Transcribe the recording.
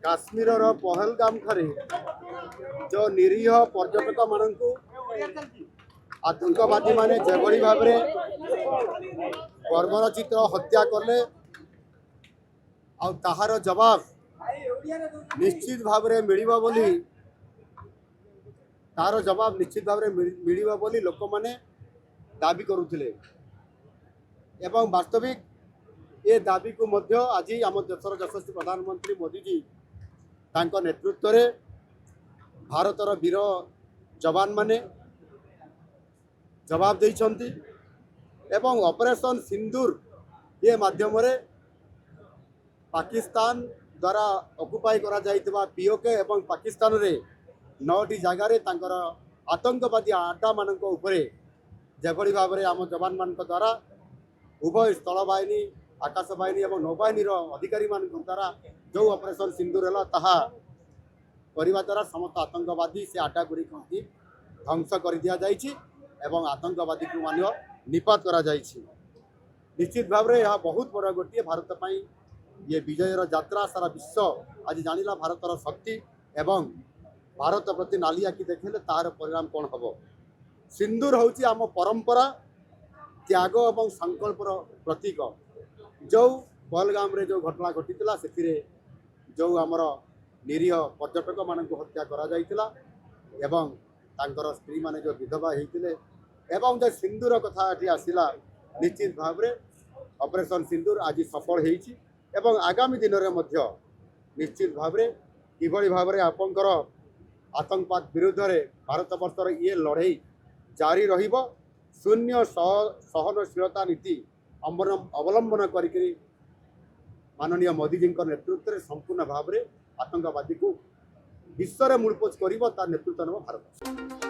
काश्मीर पहलगाम ठारे जो निरीह पर्यटक मानू आतंकवादी माने जेभली भाव में बर्बरचित हत्या कले ताहार जवाब निश्चित भाव में मिलिबा बोली तार जवाब निश्चित भाव में मिलिबा बोली लोक माने दाबी करुथिले एवं वास्तविक ये दाबी को मध्य आज आम देशर यशस्वी प्रधानमंत्री मोदी जी तांको नेतृत्व रे भारतर वीर जवान माने जवाब देइछंती एवं ऑपरेशन सिंदूर ये माध्यम रे पाकिस्तान द्वारा ऑक्युपाई करा जाइतबा पीओके एवं पाकिस्तान रे 9टी जगह रे तांकर आतंकवादी आड्डा मानक उपरे जेभली भाव में आम जवान मान द्वारा उभय स्थल बाहिनी आकाश बाहिनी और नौबाहिनी अधिकारी मान द्वारा जो ऑपरेशन सिंदूर है ताहा करने द्वारा समस्त आतंकवादी से आड्डा गुड़िक ध्वंस कर दि जाइए एवं आतंकवादी को मान निपात करा जाइए। निश्चित भाव में यह बहुत बड़ा गोटे भारत पाई ये विजयर यात्रा सारा विश्व आज जानिला भारतर शक्ति एवं भारत प्रति नाली आखि देखले तार परिणाम कौन हम। सिंदूर हूँ आम परंपरा त्याग और संकल्पर प्रतीक। जो पहलगाम रे जो घटना घटी से जो आमर निरीह पर्यटक मान हत्या करा जाइतिला एवं तांकर स्त्री माने जो विधवा होते एवं जो सिंदूर कथा ये आसला निश्चित भाव में ऑपरेशन सिंदूर आज सफल होइछि एवं आगामी दिन में निश्चित भाव में किभली भाव में आपंकर आतंकवाद विरुद्ध रे भारत वर्षर ये लड़ाई जारी रहिबो। शून्य सहनशीलता नीति अवलंबन करी माननीय मोदी जी नेतृत्व में संपूर्ण भाव में आतंकवादी को विश्व में मूलपोच कर नेतृत्व नेब भारत।